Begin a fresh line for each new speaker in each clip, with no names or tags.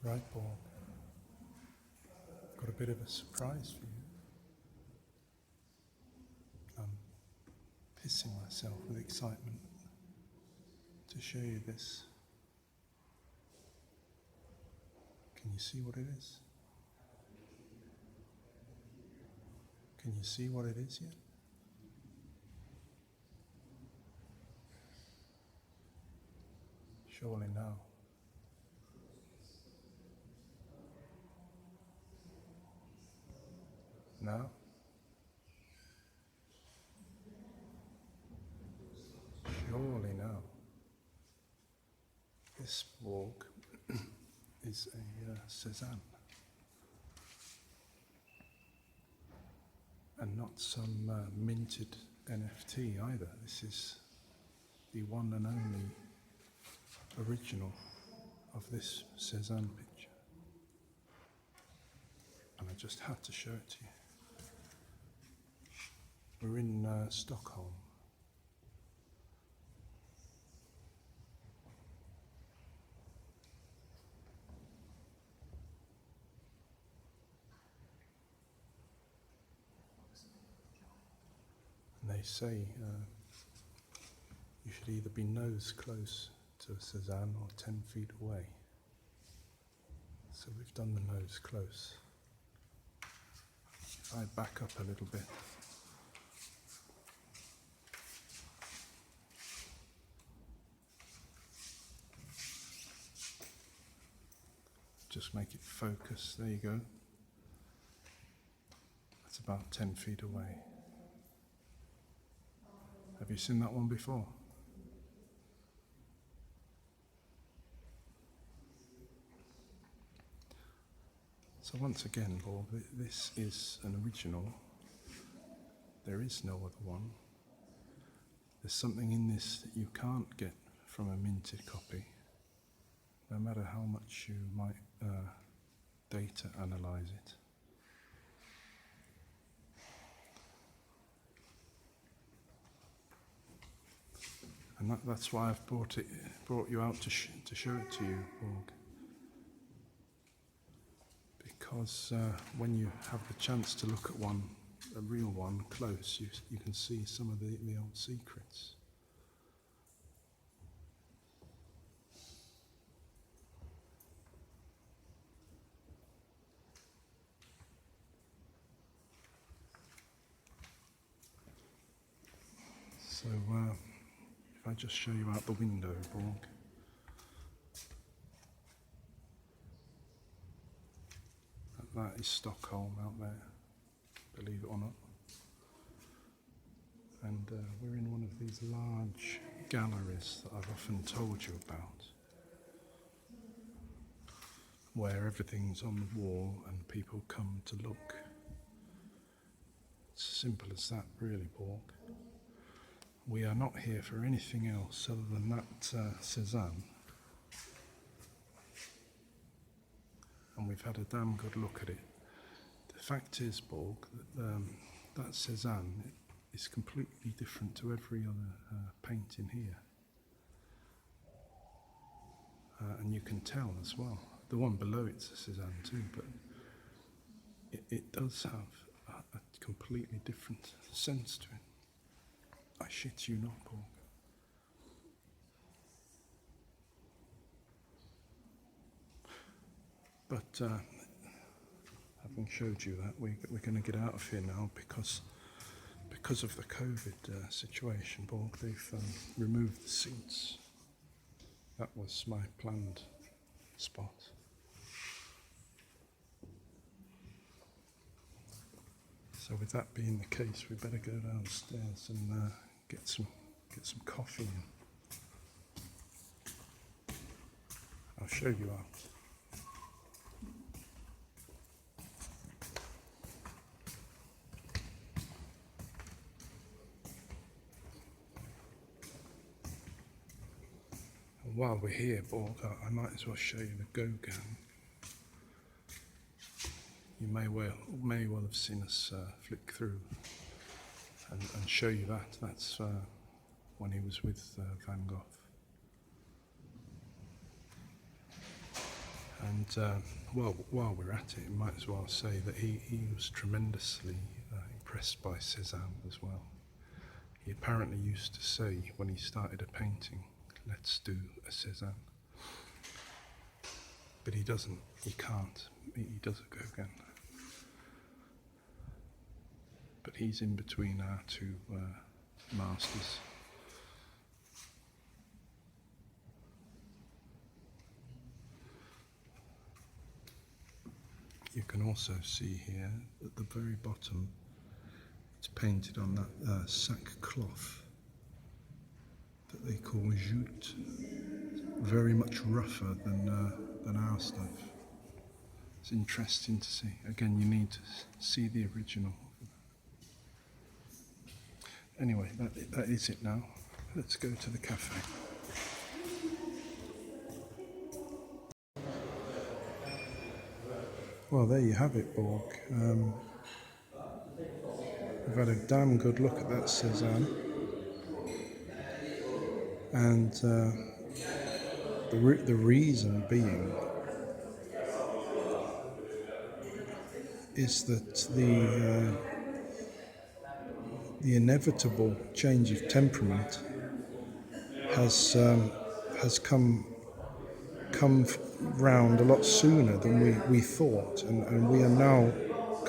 Right, Borg. Got a bit of a surprise for you. I'm pissing myself with excitement to show you this. Can you see what it is? Can you see what it is yet? Surely no. No? Surely no. This Borg is a Cézanne. And not some minted NFT either. This is the one and only original of this Cézanne picture. And I just had to show it to you. We're in Stockholm. And they say you should either be nose close to a Cézanne or 10 feet away. So we've done the nose close. If I back up a little bit, just make it focus, there you go. That's about 10 feet away. Have you seen that one before? So once again, Borg, this is an original. There is no other one. There's something in this that you can't get from a minted copy, no matter how much you might data analyze it. And that's why I've brought you out to show it to you, Borg. Because when you have the chance to look at a real one close, you can see some of the old secrets. So if I just show you out the window, Borg. That is Stockholm out there, believe it or not. And we're in one of these large galleries that I've often told you about, where everything's on the wall and people come to look. It's as simple as that, really, Borg. We are not here for anything else other than that Cézanne. And we've had a damn good look at it. The fact is, Borg, that Cézanne is completely different to every other painting here. And you can tell as well. The one below it's a Cézanne too, but it does have a completely different sense to it. I shit you not, Borg. But having showed you that, we're going to get out of here now because of the COVID situation, Borg. They've removed the seats. That was my planned spot. So with that being the case, we better go downstairs and get some coffee. I'll show you out. While we're here, Borg, I might as well show you the Gauguin. You may well have seen us flick through and show you that. That's when he was with Van Gogh. And And while we're at it, might as well say that he was tremendously impressed by Cézanne as well. He apparently used to say when he started a painting, let's do a Cézanne. But he doesn't, he can't, he does a Gauguin. But he's in between our two masters. You can also see here at the very bottom, it's painted on that sackcloth that they call jute. Very much rougher than our stuff. It's interesting to see. Again, you need to see the original. Anyway, that is it now. Let's go to the cafe. Well, there you have it, Borg. We've had a damn good look at that Cézanne. And the reason being is that the inevitable change of temperament has come round a lot sooner than we thought, and we are now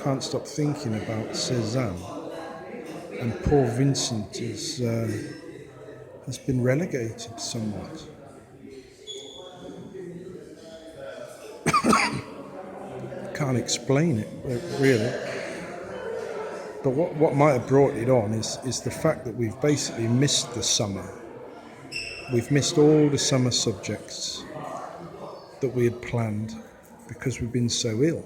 can't stop thinking about Cézanne, and poor Vincent has been relegated somewhat. Can't explain it really, but what might have brought it on is the fact that we've basically missed the summer. We've missed all the summer subjects that we had planned because we've been so ill.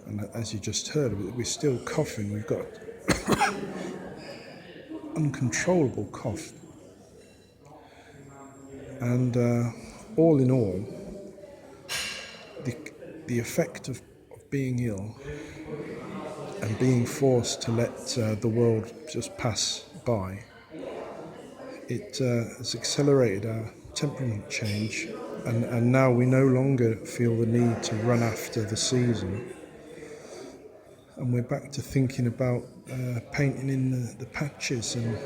And as you just heard, we're still coughing. We've got uncontrollable cough. And all in all, the effect of being ill and being forced to let the world just pass by, it has accelerated our temperament change, and now we no longer feel the need to run after the season, and we're back to thinking about painting in the patches and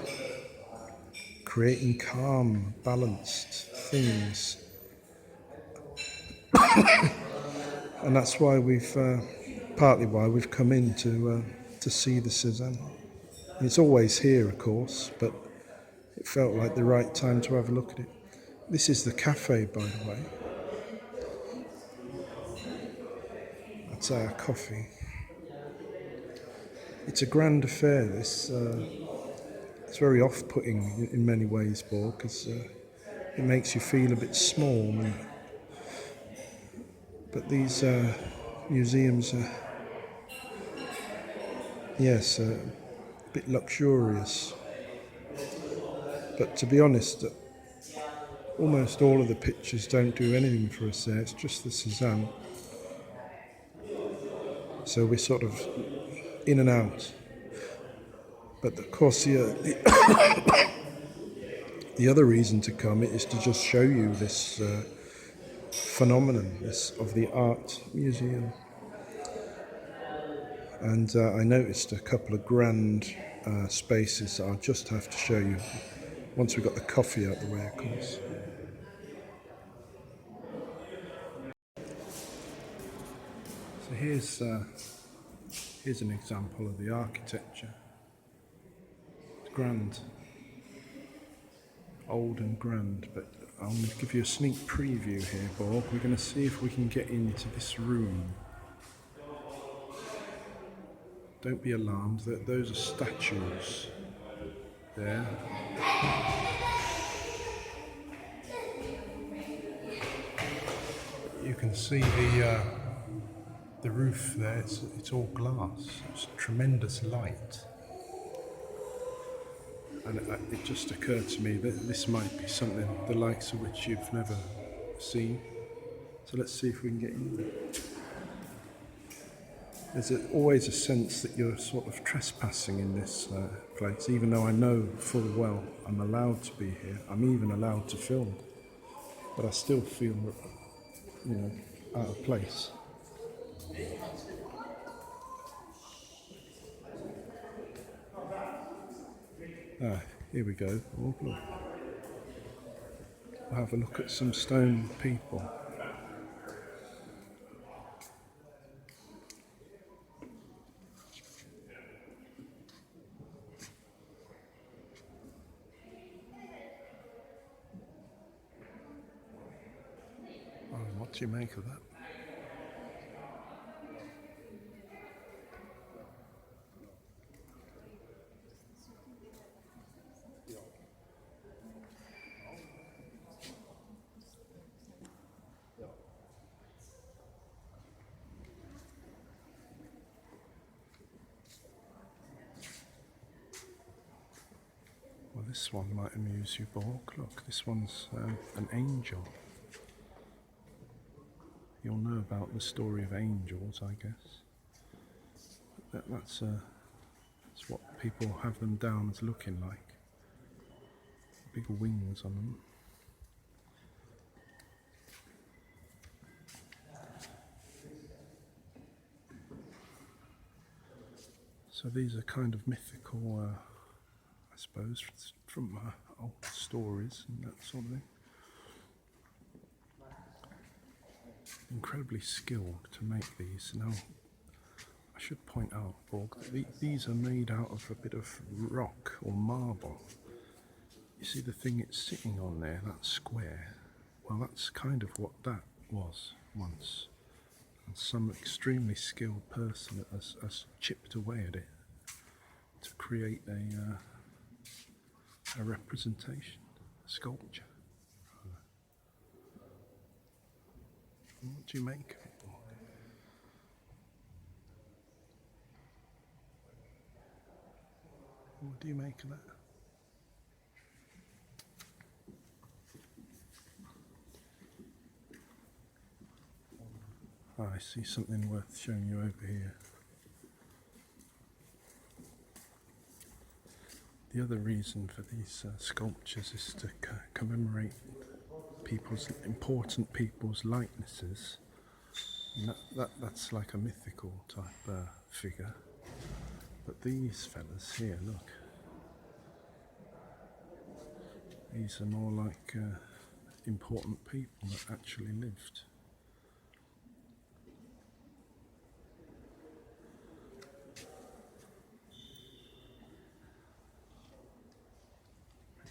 creating calm, balanced things. And that's why partly why we've come in to see the Cézanne. And it's always here, of course, but it felt like the right time to have a look at it. This is the cafe, by the way. That's our coffee. It's a grand affair, this. It's very off-putting in many ways, Borg, because it makes you feel a bit small. But these museums are, yes, a bit luxurious. But to be honest, almost all of the pictures don't do anything for us there. It's just the Cézanne. So we're sort of in and out. But of course, the other reason to come is to just show you this phenomenon of the art museum. And I noticed a couple of grand spaces that I'll just have to show you once we've got the coffee out the way, of course. So here's an example of the architecture. It's grand, old and grand, but I'm going to give you a sneak preview here, Borg. We're going to see if we can get into this room. Don't be alarmed, those are statues there. You can see the roof there, it's all glass. It's tremendous light. And it just occurred to me that this might be something the likes of which you've never seen. So let's see if we can get in there. There's always a sense that you're sort of trespassing in this place, even though I know full well I'm allowed to be here. I'm even allowed to film. But I still feel out of place. Ah, here we go. Oh, look. We'll have a look at some stone people. Oh, what do you make of that? Well, this one might amuse you, Borg. Look, this one's an angel. You'll know about the story of angels, I guess. That's what people have them down as looking like. Big wings on them. So these are kind of mythical, I suppose, from old stories and that sort of thing. Incredibly skilled to make these. Now, I should point out, Borg, that these are made out of a bit of rock or marble. You see the thing it's sitting on there, that square? Well, that's kind of what that was once. And some extremely skilled person has chipped away at it to create a representation, a sculpture. What do you make of it? What do you make of that? Oh, I see something worth showing you over here. The other reason for these sculptures is to commemorate important people's likenesses. And that's like a mythical type figure. But these fellas here, look. These are more like important people that actually lived.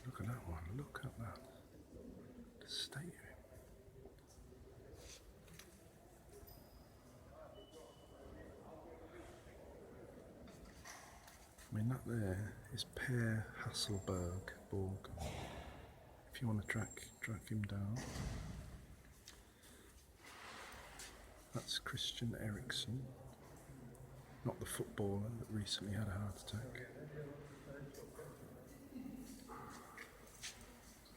Look at that one, look at that. The state of him. I mean, that there is Per Hasselberg, Borg. If you want to track him down. That's Christian Eriksen, not the footballer that recently had a heart attack.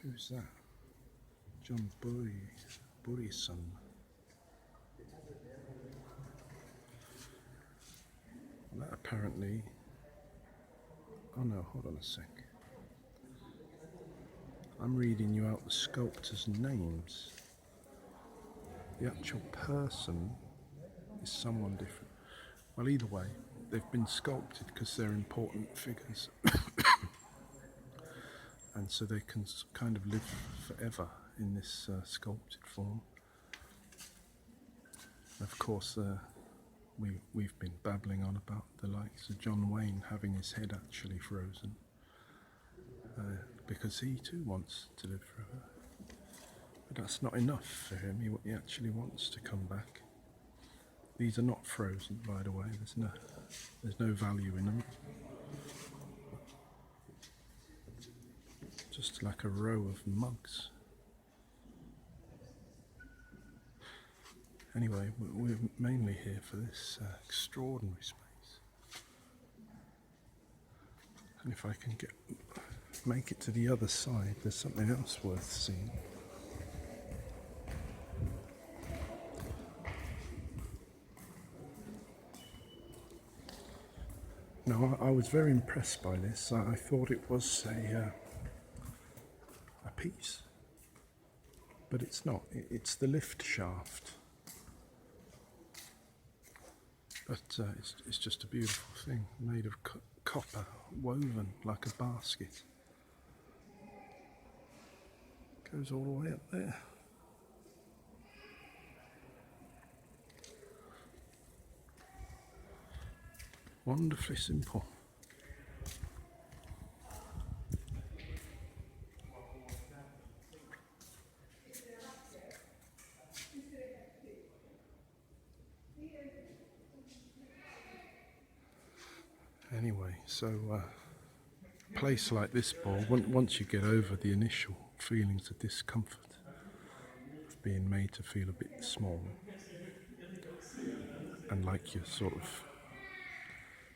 Who's that? John Burryson. That apparently... Oh no, hold on a sec. I'm reading you out the sculptors' names. The actual person is someone different. Well, either way, they've been sculpted because they're important figures. And so they can kind of live forever in this sculpted form. Of course, we've been babbling on about the likes of John Wayne having his head actually frozen, because he too wants to live forever. But that's not enough for him. He actually wants to come back. These are not frozen, by the way. There's no value in them. Just like a row of mugs. Anyway, we're mainly here for this extraordinary space. And if I can make it to the other side, there's something else worth seeing. Now, I was very impressed by this. I thought it was a piece. but it's not. It's the lift shaft. But it's just a beautiful thing, made of copper, woven like a basket. Goes all the way up there. Wonderfully simple. Anyway, so a place like this, Borg, once you get over the initial feelings of discomfort, of being made to feel a bit small, and like you sort of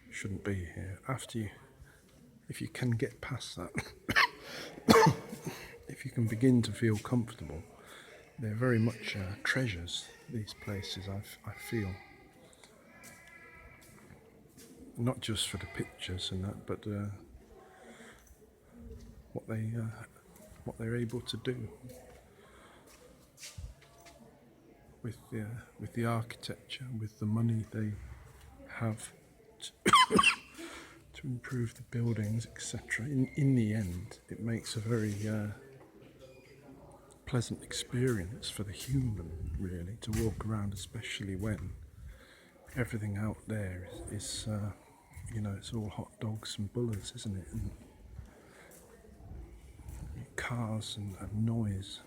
shouldn't be here, if you can get past that, if you can begin to feel comfortable, they're very much treasures, these places, I feel. Not just for the pictures and that, but what they're able to do with the architecture, with the money they have to improve the buildings, etc. In the end, it makes a very pleasant experience for the human, really, to walk around, especially when everything out there is it's all hot dogs and bullets, isn't it? And cars and noise.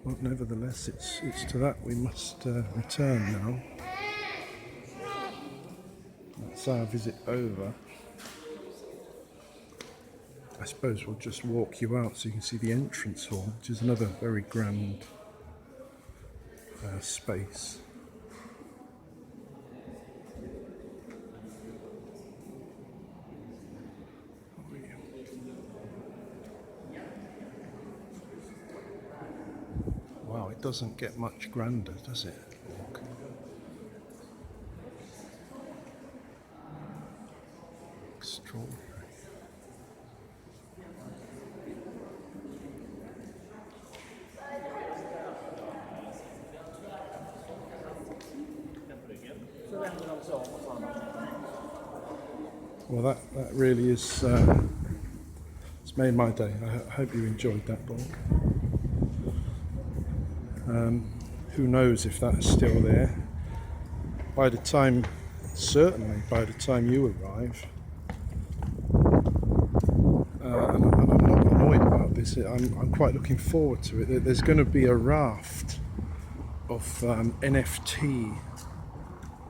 Well, nevertheless, it's to that we must return now. That's our visit over. I suppose we'll just walk you out so you can see the entrance hall, which is another very grand space. Wow, it doesn't get much grander, does it? Extraordinary. Well, that really is, it's made my day. I hope you enjoyed that, Borg. Who knows if that's still there. Certainly by the time you arrive, and I'm not annoyed about this, I'm quite looking forward to it. There's going to be a raft of NFT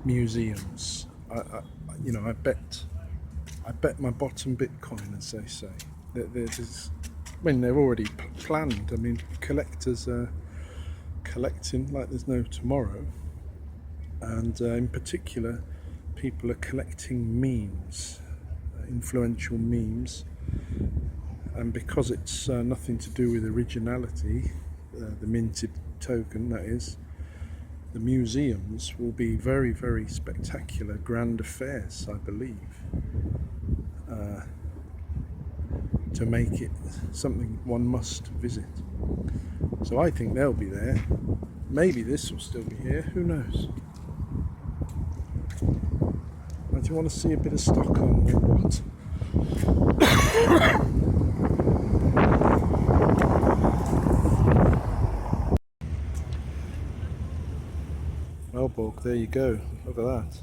museums. I bet my bottom Bitcoin, as they say. They're already planned. I mean, collectors are collecting like there's no tomorrow, and in particular, people are collecting memes, influential memes, and because it's nothing to do with originality, the minted token, that is, the museums will be very, very spectacular, grand affairs, I believe, to make it something one must visit. So I think they'll be there. Maybe this will still be here, who knows? Do you want to see a bit of Stockholm or what? Well, Borg, there you go. Look at that.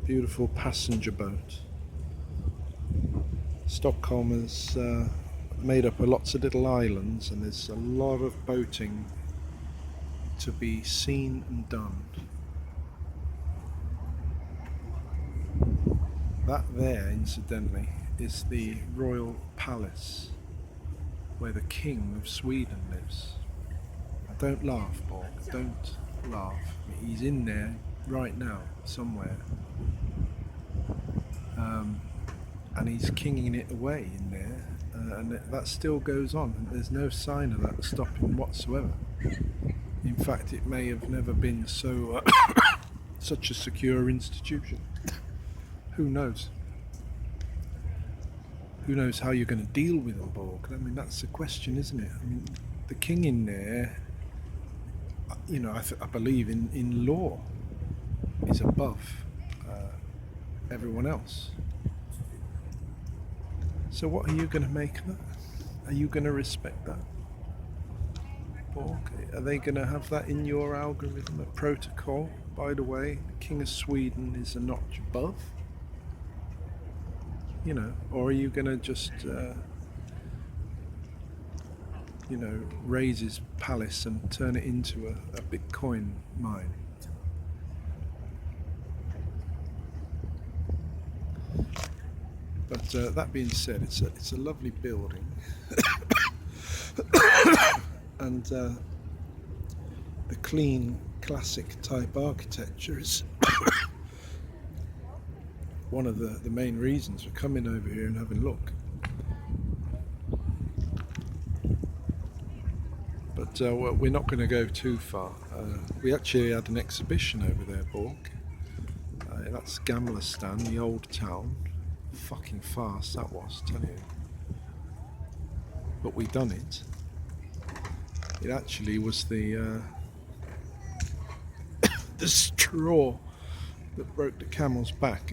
Beautiful passenger boat. Stockholm is made up of lots of little islands, and there's a lot of boating to be seen and done. That there, incidentally, is the royal palace where the King of Sweden lives. Now, don't laugh, Borg, don't laugh. He's in there right now, somewhere. And he's kinging it away in there, and that still goes on, and there's no sign of that stopping whatsoever. In fact, it may have never been so such a secure institution. Who knows? who knows how you're going to deal with them, Borg? I mean, that's the question, isn't it? I mean, the king in there, you know, I believe in law is above everyone else. So what are you going to make of that? Are you going to respect that, Borg? Are they going to have that in your algorithm, a protocol? By the way, the King of Sweden is a notch above, you know, or are you going to just, you know, raise his palace and turn it into a Bitcoin mine? But that being said, it's a lovely building, and the clean, classic type architecture is one of the main reasons for coming over here and having a look. But we're not going to go too far. We actually had an exhibition over there, Borg. That's Gamlerstan, the old town. Fucking fast that was, tell you. But we done it. It actually was the the straw that broke the camel's back,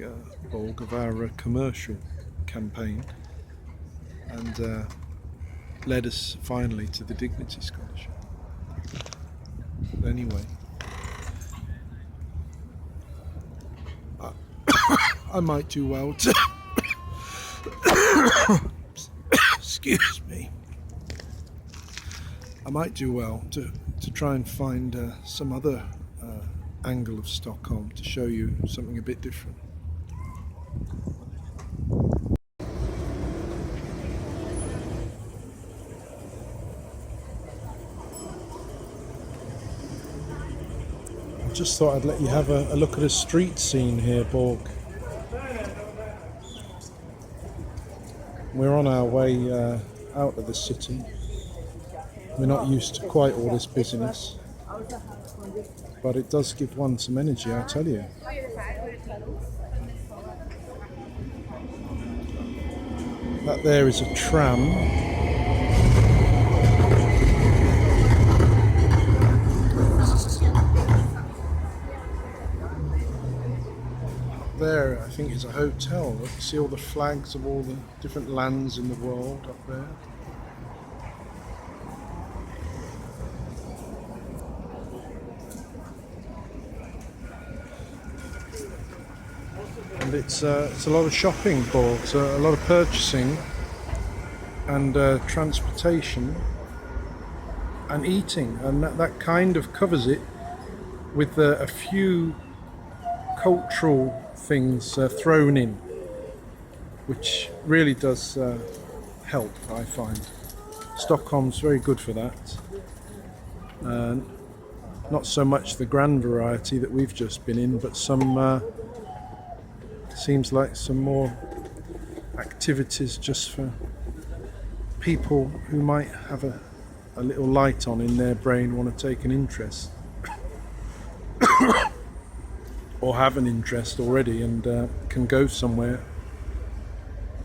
Borg, of our commercial campaign, and led us finally to the Dignity Scholarship. But anyway, I might do well to excuse me. I might do well to try and find some other angle of Stockholm to show you something a bit different. I just thought I'd let you have a look at a street scene here, Borg. We're on our way out of the city. We're not used to quite all this busyness, but it does give one some energy, I tell you. That there is a tram. There, I think, is a hotel. Look, see all the flags of all the different lands in the world up there. And it's a lot of shopping, Borg, so a lot of purchasing and transportation and eating, and that kind of covers it with a few cultural things thrown in, which really does help, I find. Stockholm's very good for that. Not so much the grand variety that we've just been in, but some seems like some more activities just for people who might have a little light on in their brain, want to take an interest or have an interest already, and can go somewhere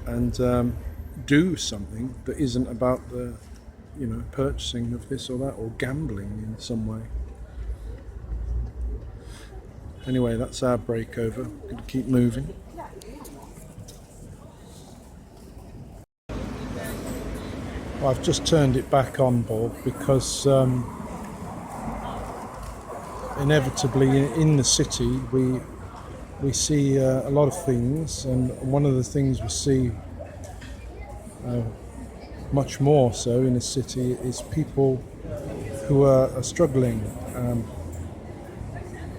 and do something that isn't about the, you know, purchasing of this or that, or gambling in some way. Anyway, that's our break over. Going to keep moving. Well, I've just turned it back on, Borg, because inevitably in the city we see a lot of things, and one of the things we see much more so in the city is people who are struggling,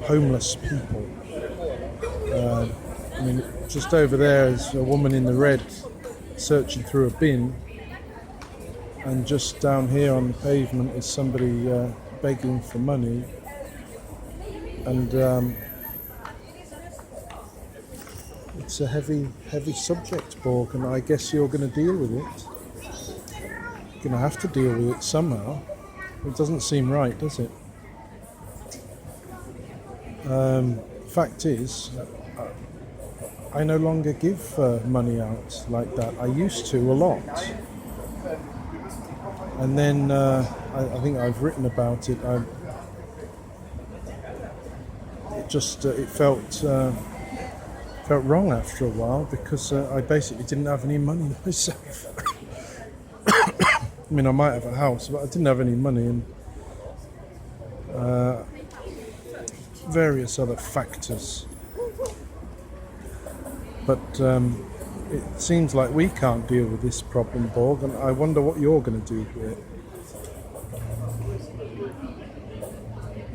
homeless people. I mean, just over there is a woman in the red searching through a bin, and just down here on the pavement is somebody begging for money, and it's a heavy subject, Borg, and I guess you're going to deal with it. You're going to have to deal with it somehow. It doesn't seem right, does it? Fact is, I no longer give money out like that. I used to a lot. And then I think I've written about it. It felt wrong after a while because I basically didn't have any money myself. I mean, I might have a house, but I didn't have any money, and various other factors. But it seems like we can't deal with this problem, Borg, and I wonder what you're going to do with it.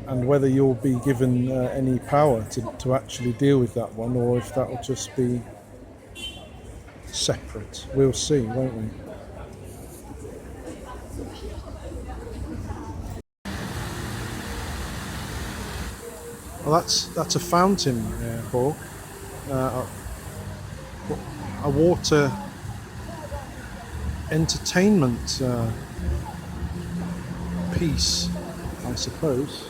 And whether you'll be given any power to actually deal with that one, or if that will just be separate. We'll see, won't we? Well, that's a fountain, Borg. A water entertainment piece, I suppose.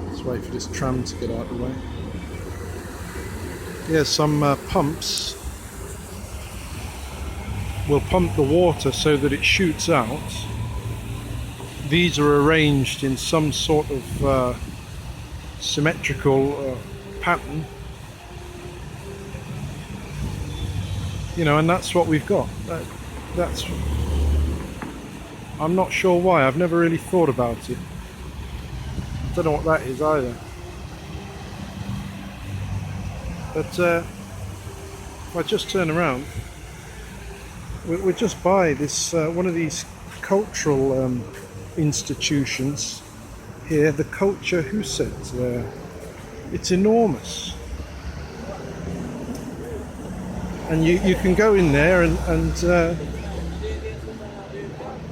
Let's wait for this tram to get out of the way. Yeah, some pumps will pump the water so that it shoots out. These are arranged in some sort of symmetrical pattern, you know, and that's what we've got. That's I'm not sure why. I've never really thought about it. I don't know what that is either. But if I just turn around, we're just by this one of these cultural institutions here, the Culture Huset. It's enormous, and you can go in there and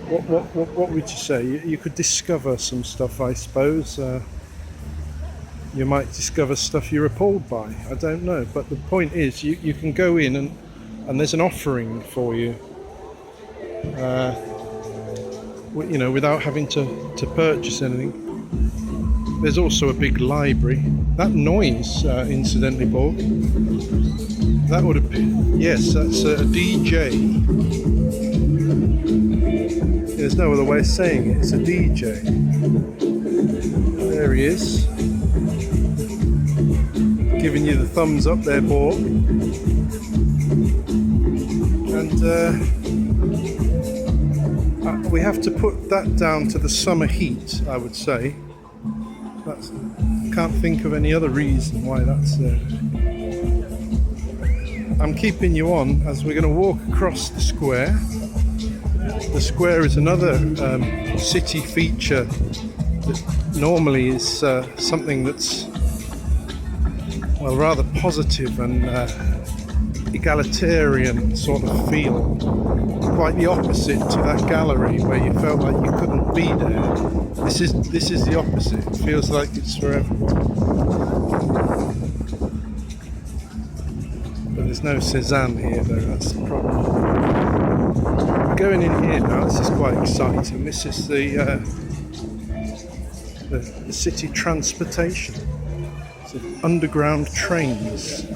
what would you say? You could discover some stuff, I suppose. You might discover stuff you're appalled by. I don't know, but the point is, you can go in and there's an offering for you. You know, without having to purchase anything. There's also a big library. That noise, incidentally, Borg, that would have been, yes, that's a DJ. There's no other way of saying it. It's a DJ. There he is, giving you the thumbs up there, Borg. And we have to put that down to the summer heat, I would say. Can't think of any other reason why that's there. I'm keeping you on as we're going to walk across the square. The square is another city feature that normally is something that's, well, rather positive and egalitarian sort of feel. Quite the opposite to that gallery where you felt like you couldn't be there. This is the opposite. It feels like it's for everyone. But there's no Cézanne here though, that's the problem. We're going in here now. This is quite exciting. This is the city transportation. So underground trains.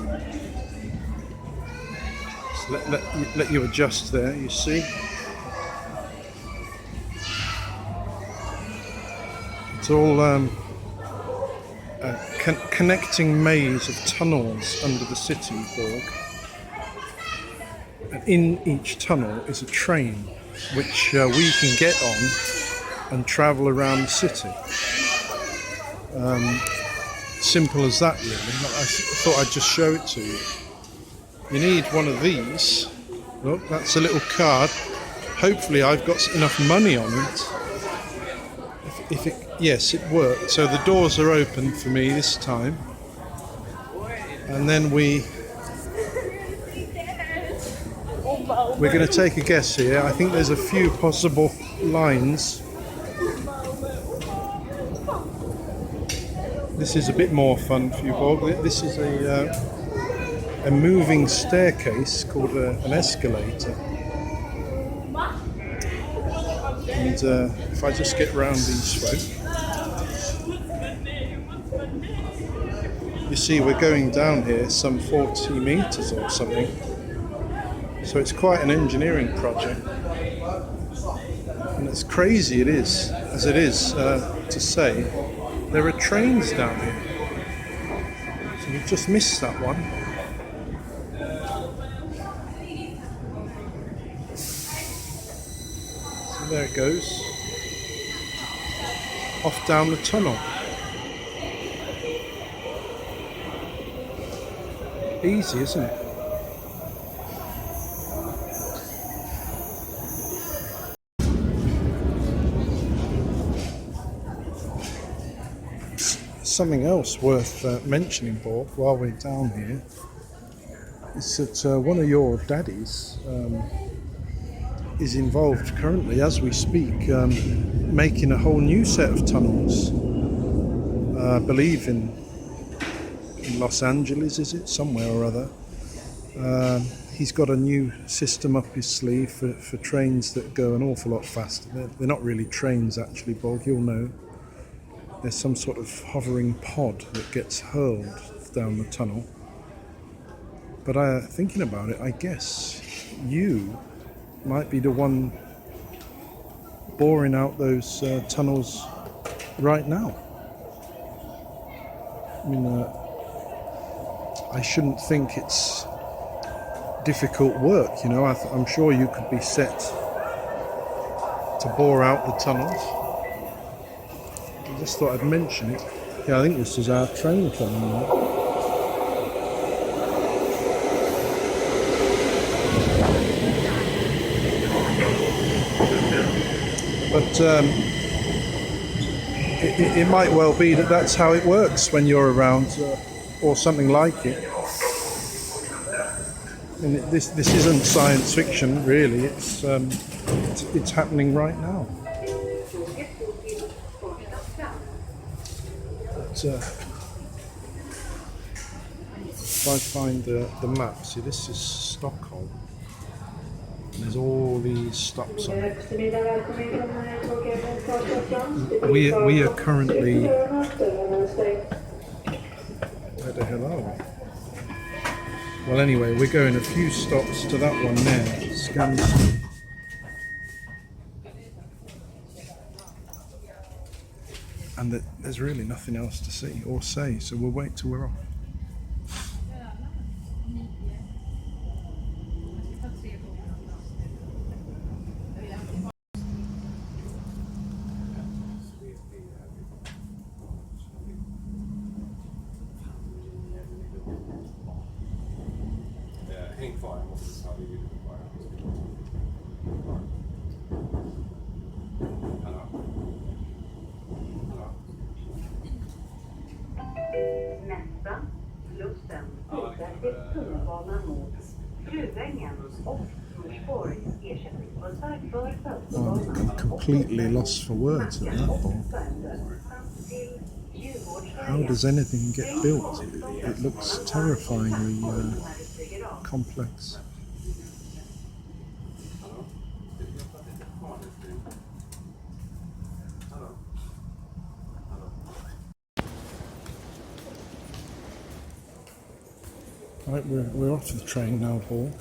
Let you adjust there, you see. It's all a connecting maze of tunnels under the city, Borg. And in each tunnel is a train which we can get on and travel around the city. Simple as that, really. I thought I'd just show it to you. You need one of these. Look, that's a little card. Hopefully I've got enough money on it. Yes, it worked. So the doors are open for me this time. And then we're going to take a guess here. I think there's a few possible lines. This is a bit more fun for you, Borg. This is a moving staircase called an escalator. And if I just get round this way, see we're going down here some 40 meters or something. So it's quite an engineering project. And it's crazy it is, as it is to say, there are trains down here. So we've just missed that one. So there it goes. Off down the tunnel. Easy, isn't it? Something else worth mentioning, Borg, while we're down here, is that one of your daddies is involved currently, as we speak, making a whole new set of tunnels. I believe in Los Angeles, is it? Somewhere or other. He's got a new system up his sleeve for trains that go an awful lot faster. They're not really trains actually, Borg, you'll know. There's some sort of hovering pod that gets hurled down the tunnel. But thinking about it, I guess you might be the one boring out those tunnels right now. I mean, I shouldn't think it's difficult work, you know. I'm sure you could be set to bore out the tunnels. I just thought I'd mention it. Yeah, I think this is our train coming now. But it might well be that that's how it works when you're around, or something like it. And this isn't science fiction, really. It's happening right now. But if I find the map, see, this is Stockholm. And there's all these stops on it. We are currently. Where the hell are we? Well, anyway, we're going a few stops to that one there, Skansen. And there's really nothing else to see or say, so we'll wait till we're off. I'm completely lost for words at that point. How does anything get built? It looks terrifyingly complex. Right, we're off the train now, Borg.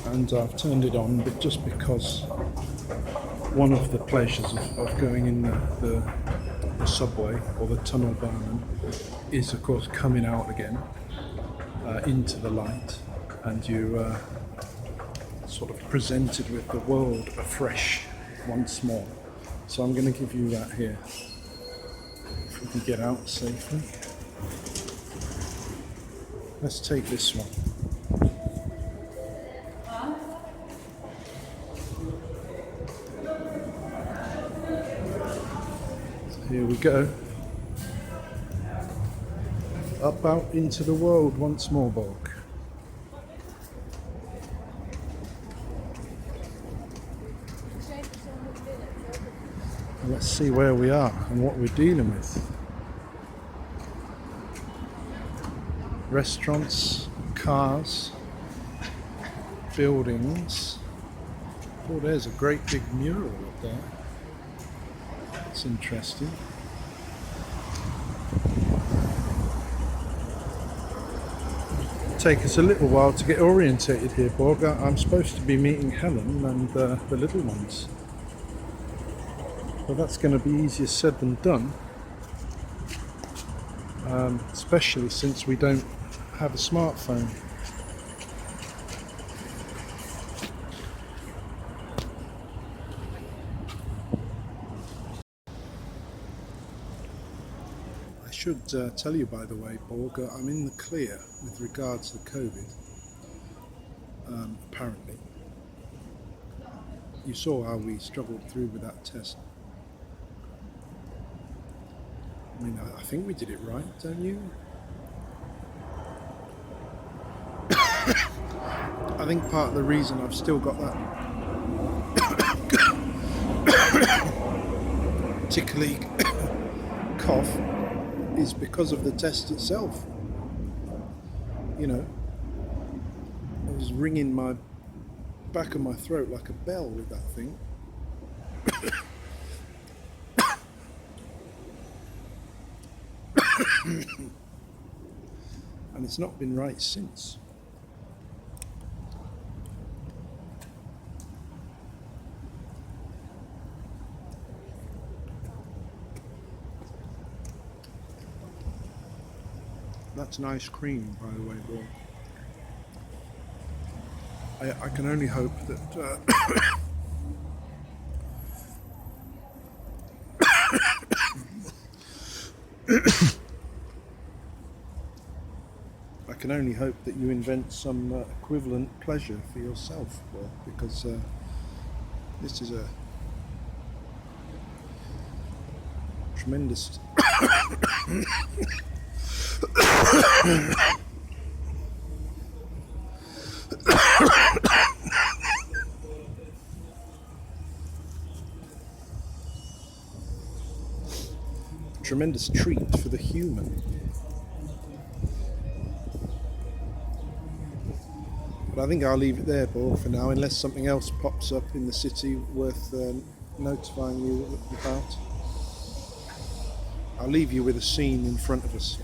And I've turned it on, but just because one of the pleasures of going in the subway or the tunnelbanan is, of course, coming out again into the light, and you sort of presented with the world afresh once more. So I'm going to give you that here, if we can get out safely. Let's take this one. Here we go. Up out into the world once more, Borg. Let's see where we are and what we're dealing with. Restaurants, cars, buildings. Oh, there's a great big mural up there. That's interesting. take us a little while to get orientated here, Borg. I'm supposed to be meeting Helen and the little ones. Well, that's going to be easier said than done, especially since we don't have a smartphone. I should tell you, by the way, Borg, I'm in the clear with regards to COVID, apparently. You saw how we struggled through with that test. I mean, I think we did it right, don't you? I think part of the reason I've still got that tickly cough is because of the test itself. You know, I was ringing my back of my throat like a bell with that thing. And it's not been right since. That's nice cream, by the way, Borg. I can only hope that I can only hope that you invent some equivalent pleasure for yourself, Borg, because this is a tremendous tremendous treat for the human. But I think I'll leave it there, Borg, for now, unless something else pops up in the city worth notifying you about. I'll leave you with a scene in front of us.